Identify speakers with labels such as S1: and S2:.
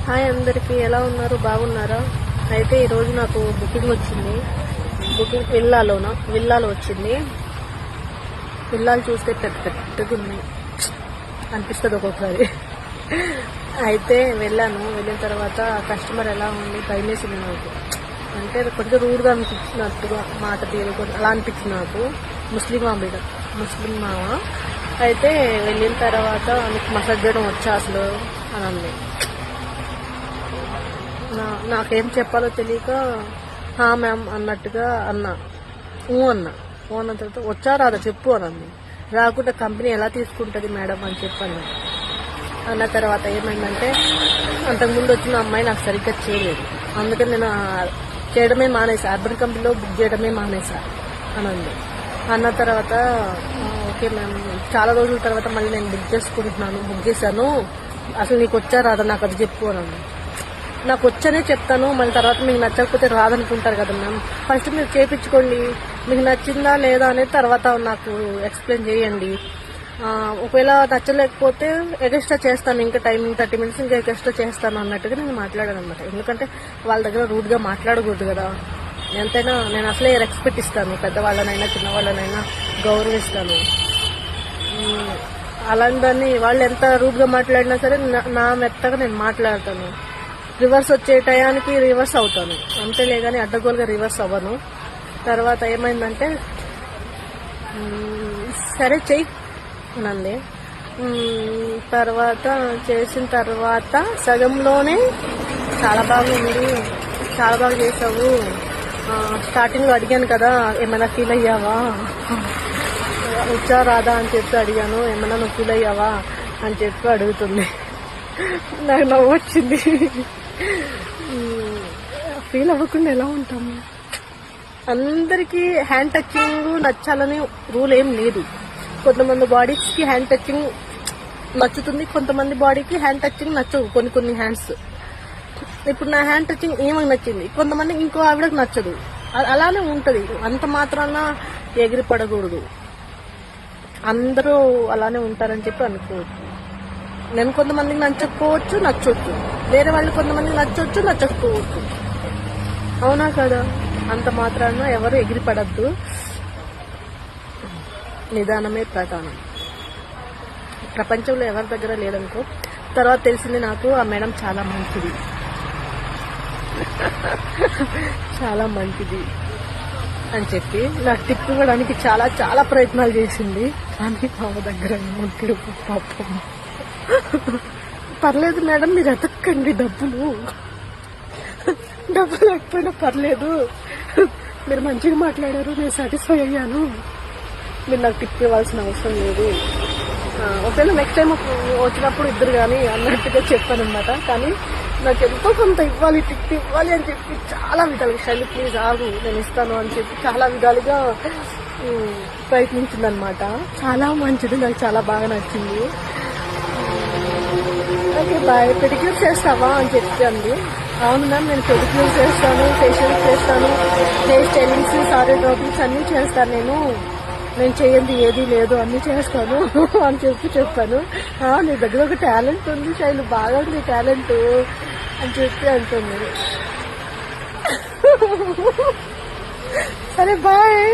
S1: Hi అందరికీ, ఎలా ఉన్నారు? బాగున్నారా? అయితే ఈరోజు నాకు బుకింగ్ వచ్చింది. బుకింగ్ విల్లాలో వచ్చింది. విల్లాలు చూస్తే పెద్ద పెద్దగా ఉన్నాయి అనిపిస్తుంది ఒక్కొక్కసారి. అయితే వెళ్ళిన తర్వాత కస్టమర్ ఎలా ఉంది, భయమేసింది నాకు. అంటే కొంచెం రూడ్గా అనిపించినట్టుగా, మాట తీరు అలా అనిపించింది నాకు. ముస్లిం మామ అయితే వెళ్ళిన తర్వాత నీకు మసాజ్ చేయడం వచ్చా అసలు అని అంది. నాకేం చెప్పాలో తెలియక హా మ్యామ్ అన్నట్టుగా అన్నా అన్న తర్వాత వచ్చా రాదా చెప్పు అని అంది. రాకుండా కంపెనీ ఎలా తీసుకుంటుంది మేడం అని చెప్పాను. అన్న తర్వాత ఏమైందంటే అంతకుముందు వచ్చిన అమ్మాయి నాకు సరిగ్గా చేయలేదు, అందుకని నేను చేయడమే మానేసా, అర్బన్ కంపెనీలో బుక్ చేయడమే మానేసా అని అంది. అన్న తర్వాత ఓకే మ్యామ్, చాలా రోజుల తర్వాత మళ్ళీ నేను బుక్ చేశాను, అసలు నీకు వచ్చా రాదా నాకు అది చెప్పు అని అంది. నాకు వచ్చనే చెప్తాను, మళ్ళీ తర్వాత మీకు నచ్చకపోతే రాదనుకుంటారు కదా మ్యామ్, ఫస్ట్ మీరు చేయించుకోండి, మీకు నచ్చిందా లేదా అనేది తర్వాత నాకు ఎక్స్ప్లెయిన్ చేయండి. ఒకవేళ నచ్చలేకపోతే ఎక్స్ట్రా చేస్తాను, ఇంకా టైమింగ్ 30 minutes ఇంకా ఎక్స్ట్రా చేస్తాను అన్నట్టుగా నేను మాట్లాడాను అనమాట. ఎందుకంటే వాళ్ళ దగ్గర రూడ్గా మాట్లాడకూడదు కదా. ఎంతైనా నేను అసలే రెస్పెక్ట్ ఇస్తాను, పెద్దవాళ్ళనైనా చిన్నవాళ్ళనైనా గౌరవిస్తాను. అలాంటి దాన్ని వాళ్ళు ఎంత రూడ్గా మాట్లాడినా సరే నా మెత్తగా నేను మాట్లాడతాను. రివర్స్ వచ్చే టయానికి రివర్స్ అవుతాను, అంతేలే కానీ అడ్డగోలుగా రివర్స్ అవ్వను. తర్వాత ఏమైందంటే సరే చెయ్యి అనంది. తర్వాత చేసిన తర్వాత సగంలోనే చాలా బాగుంది, చాలా బాగా చేసావు, స్టార్టింగ్లో అడిగాను కదా ఏమైనా ఫీల్ అయ్యావా, వచ్చా రాదా అని చెప్పి అడిగాను, ఏమైనా నువ్వు ఫీల్ అయ్యావా అని చెప్పి అడుగుతుంది. నాకు నవ్వు వచ్చింది. ఫీల్ అవ్వకుండా ఎలా ఉంటాము? అందరికీ హ్యాండ్ టచింగ్ నచ్చాలని రూల్ ఏం లేదు. కొంతమంది బాడీకి హ్యాండ్ టచింగ్ నచ్చుతుంది, కొంతమంది బాడీకి హ్యాండ్ టచింగ్ నచ్చవు. కొన్ని హ్యాండ్స్, ఇప్పుడు నా హ్యాండ్ టచింగ్ ఏమని నచ్చింది, కొంతమందికి ఇంకో ఆవిడకి నచ్చదు. అలానే ఉంటది. అంత మాత్రాన ఎగిరి పడకూడదు. అందరూ అలానే ఉంటారని చెప్పి అనుకోవచ్చు. నేను కొంతమందికి నచ్చకపోవచ్చు, నచ్చొచ్చు. వేరే వాళ్ళు కొంతమందికి నచ్చొచ్చు, నచ్చకపోవచ్చు. అవునా కదా? అంత మాత్రాన ఎవరు ఎగిరి పడద్దు. నిదానమే ప్రధానం. ప్రపంచంలో ఎవరి దగ్గర లేదనుకో. తర్వాత తెలిసింది నాకు ఆ మేడం చాలా మంచిది, చాలా మంచిది అని చెప్పి నాకు టిప్ ఇవ్వడానికి చాలా చాలా ప్రయత్నాలు చేసింది. కానీ ఆమె దగ్గర ఏమంటాడు పాపం. పర్లేదు మేడం, మీరు ఎతక్కండి, డబ్బులు లేకపోయినా పర్లేదు, మీరు మంచిగా మాట్లాడారు, నేను సాటిస్ఫై అయ్యాను, మీరు నాకు టిప్ ఇవ్వాల్సిన అవసరం లేదు. ఒకవేళ నెక్స్ట్ టైం వచ్చినప్పుడు ఇద్దరు కానీ అన్నట్టుగా చెప్పాను అనమాట. కానీ నాకు ఎంతో కొంత ఇవ్వాలి, టిప్ ఇవ్వాలి అని చెప్పి చాలా విధాలుగా శైలి ప్లీజ్ ఆగు నేను ఇస్తాను అని చెప్పి చాలా విధాలుగా ప్రయత్నించిందనమాట. చాలా మంచిది, నాకు చాలా బాగా నచ్చింది. ఓకే బాయ్, పెడిక్యూర్ చేస్తావా అని చెప్పి అంది. అవును మ్యామ్, నేను పెడిక్యూర్ చేస్తాను, ఫేషియల్ చేస్తాను, హెయిర్ స్టైలింగ్స్, సారీ డ్రాపింగ్స్ అన్నీ చేస్తాను, నేను చేయండి ఏది లేదు అన్నీ చేస్తాను అని చెప్పి చెప్పాను. నీ దగ్గర ఒక టాలెంట్ ఉంది శైలు, బాగా ఉంది టాలెంట్ అని చెప్పి అంటుంది. సరే బాయ్.